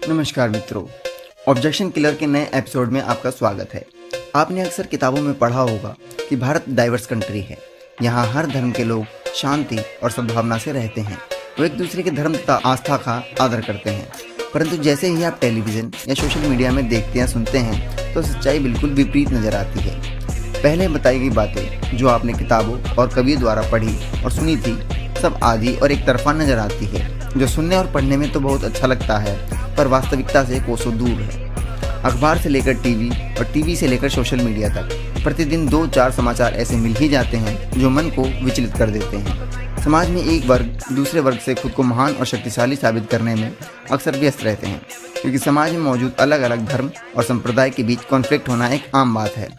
नमस्कार मित्रों, objection killer के नए एपिसोड में आपका स्वागत है। आपने अक्सर किताबों में पढ़ा होगा कि भारत डाइवर्स कंट्री है। यहाँ हर धर्म के लोग शांति और सद्भावना से रहते हैं। वो एक दूसरे के धर्म तथा आस्था का आदर करते हैं। परंतु जैसे ही आप टेलीविज़न या सोशल मीडिया में देखते या सुनते हैं तो सच्चाई बिल्कुल विपरीत नज़र आती है। पहले बताई गई बातें जो आपने किताबों और कवियों द्वारा पढ़ी और सुनी थी, सब आधी और एक तरफा नज़र आती है, जो सुनने और पढ़ने में तो बहुत अच्छा लगता है पर वास्तविकता से कोसों दूर है। अखबार से लेकर टीवी और टीवी से लेकर सोशल मीडिया तक प्रतिदिन 2-4 समाचार ऐसे मिल ही जाते हैं जो मन को विचलित कर देते हैं। समाज में एक वर्ग दूसरे वर्ग से खुद को महान और शक्तिशाली साबित करने में अक्सर व्यस्त रहते हैं, क्योंकि समाज में मौजूद अलग अलग धर्म और संप्रदाय के बीच कॉन्फ्लिक्ट होना एक आम बात है।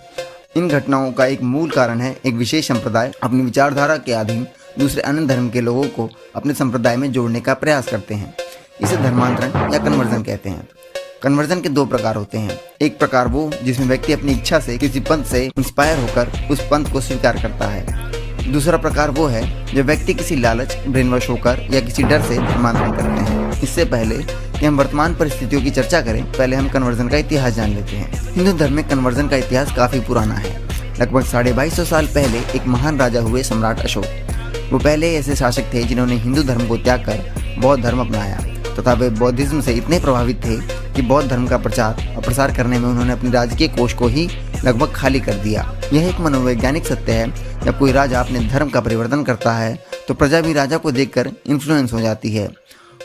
इन घटनाओं का एक मूल कारण है एक विशेष संप्रदाय अपनी विचारधारा के अधीन दूसरे अन्य धर्म के लोगों को अपने संप्रदाय में जोड़ने का प्रयास करते हैं। इसे धर्मांतरण या कन्वर्जन कहते हैं। कन्वर्जन के 2 प्रकार होते हैं। एक प्रकार वो जिसमें व्यक्ति अपनी इच्छा से किसी पंथ से इंस्पायर होकर उस पंथ को स्वीकार करता है। दूसरा प्रकार वो है जब व्यक्ति किसी लालच, ब्रेनवॉश होकर या किसी डर से धर्मांतरण करते हैं। इससे पहले कि हम वर्तमान परिस्थितियों की चर्चा करें, पहले हम कन्वर्जन का इतिहास जान लेते हैं। हिंदू धर्म में कन्वर्जन का इतिहास काफी पुराना है। लगभग 250 साल पहले एक महान राजा हुए सम्राट अशोक। वो पहले ऐसे शासक थे जिन्होंने हिंदू धर्म को त्याग कर बौद्ध धर्म अपनाया तथा वे बौद्धिज्म से इतने प्रभावित थे कि बौद्ध धर्म का प्रचार और प्रसार करने में उन्होंने अपनी राजकीय कोष को ही लगभग खाली कर दिया। यह एक मनोवैज्ञानिक सत्य है, जब कोई राजा अपने धर्म का परिवर्तन करता है तो प्रजा भी राजा को देखकर इन्फ्लुएंस हो जाती है।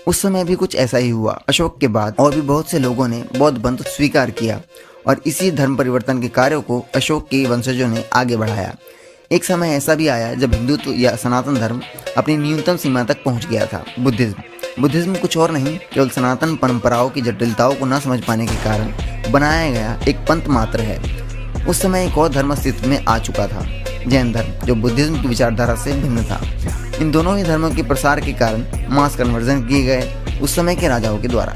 उस समय भी कुछ ऐसा ही हुआ। अशोक के बाद और भी बहुत से लोगों ने बौद्ध पंथ स्वीकार किया और इसी धर्म परिवर्तन के कार्यों को अशोक के वंशजों ने आगे बढ़ाया। एक समय ऐसा भी आया जब हिंदुत्व या सनातन धर्म अपनी न्यूनतम सीमा तक पहुंच गया था। बुद्धिज्म कुछ और नहीं, केवल सनातन परंपराओं की जटिलताओं को न समझ पाने के कारण बनाया गया एक पंथ मात्र है। उस समय एक और धर्म अस्तित्व में आ चुका था, जैन धर्म, जो बुद्धिज्म की विचारधारा से भिन्न था। इन दोनों ही धर्मों के प्रसार के कारण मास कन्वर्जन किए गए उस समय के राजाओं के द्वारा।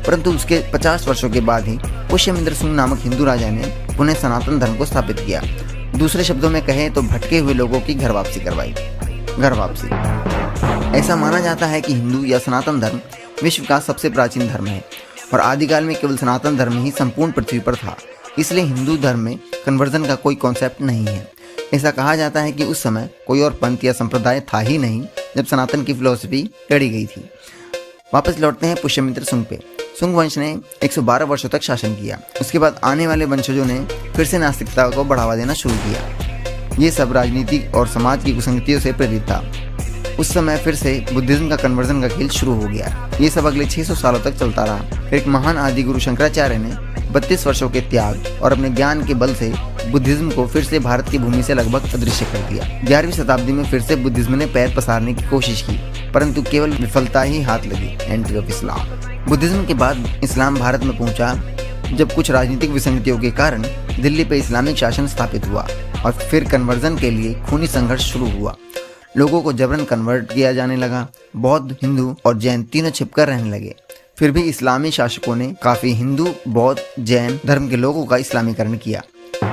परंतु उसके 50 वर्षों के बाद ही पुष्यमित्र सुंग नामक हिंदू राजा ने पुनः सनातन धर्म को स्थापित किया। दूसरे शब्दों में कहें तो भटके हुए लोगों की घर वापसी करवाई। घर वापसी। ऐसा माना जाता है कि हिंदू या सनातन धर्म विश्व का सबसे प्राचीन धर्म है और आदिकाल में केवल सनातन धर्म ही संपूर्ण पृथ्वी पर था। इसलिए हिंदू धर्म में कन्वर्जन का कोई कॉन्सेप्ट नहीं है। ऐसा कहा जाता है कि उस समय कोई और पंथ या संप्रदाय था ही नहीं जब सनातन की फिलॉसफी गढ़ी गई थी। वापस लौटते हैं पुष्यमित्र सुंग पे। सुंग वंश ने 112 वर्षों तक शासन किया। उसके बाद आने वाले वंशजों ने फिर से नास्तिकता को बढ़ावा देना शुरू किया। ये सब राजनीति और समाज की कुसंगतियों से प्रेरित था। उस समय फिर से बुद्धिज्म का कन्वर्जन का खेल शुरू हो गया। ये सब अगले 600 सालों तक चलता रहा। फिर एक महान आदि गुरु शंकराचार्य ने 32 वर्षों के त्याग और अपने ज्ञान के बल से बुद्धिज्म को फिर से भारत की भूमि से लगभग अदृश्य कर दिया। 11वीं शताब्दी में फिर से बुद्धिज्म ने पैर पसारने की कोशिश की, परंतु केवल विफलता ही हाथ लगी। Entry of Islam. बुद्धिज्म के बाद इस्लाम भारत में पहुंचा जब कुछ राजनीतिक विसंगतियों के कारण दिल्ली पे इस्लामिक शासन स्थापित हुआ और फिर कन्वर्जन के लिए खूनी संघर्ष शुरू हुआ। लोगों को जबरन कन्वर्ट किया जाने लगा। बौद्ध, हिंदू और जैन तीनों छिपकर रहने लगे। फिर भी इस्लामी शासकों ने काफी हिंदू, बौद्ध, जैन धर्म के लोगों का इस्लामीकरण किया।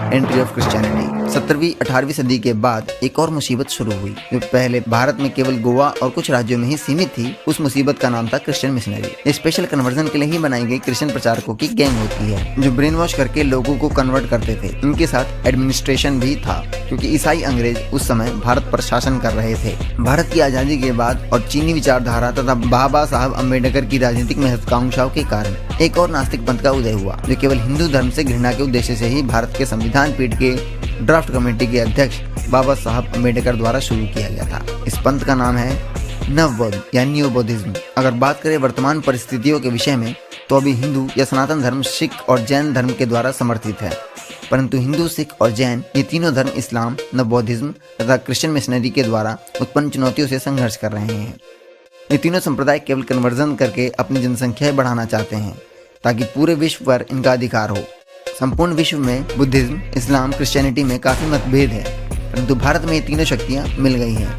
Entry of Christianity. 17वीं-18वीं सदी के बाद एक और मुसीबत शुरू हुई, जो पहले भारत में केवल गोवा और कुछ राज्यों में ही सीमित थी। उस मुसीबत का नाम था क्रिश्चियन मिशनरी। ये स्पेशल कन्वर्जन के लिए ही बनाई गई क्रिश्चियन प्रचारकों की गैंग होती है, जो ब्रेन वॉश करके लोगों को कन्वर्ट करते थे। इनके साथ एडमिनिस्ट्रेशन भी था, क्योंकि ईसाई अंग्रेज उस समय भारत पर शासन कर रहे थे। भारत की आजादी के बाद और चीनी विचारधारा तथा बाबा साहब अम्बेडकर की राजनीतिक महत्वाकांक्षाओं के कारण एक और नास्तिक पंथ का उदय हुआ, जो केवल हिंदू धर्म से घृणा के उद्देश्य से ही भारत के संविधान पीठ के ड्राफ्ट कमेटी के अध्यक्ष बाबा साहब अम्बेडकर द्वारा शुरू किया गया था। इस पंथ का नाम है नवबौद्ध या न्यू बौद्धिज्म। अगर बात करें वर्तमान परिस्थितियों के विषय में, तो अभी हिंदू या सनातन धर्म सिख और जैन धर्म के द्वारा समर्थित है, परंतु हिंदू, सिख और जैन ये तीनों धर्म इस्लाम, नवबौद्धिज्म तथा क्रिश्चियन मिशनरी के द्वारा उत्पन्न चुनौतियों से संघर्ष कर रहे हैं। ये तीनों संप्रदाय केवल कन्वर्जन करके अपनी जनसंख्या बढ़ाना चाहते हैं ताकि पूरे विश्व पर इनका अधिकार हो। संपूर्ण विश्व में बुद्धिज्म, इस्लाम, क्रिश्चियनिटी में काफी मतभेद है, परंतु भारत में ये तीनों शक्तियां मिल गई हैं।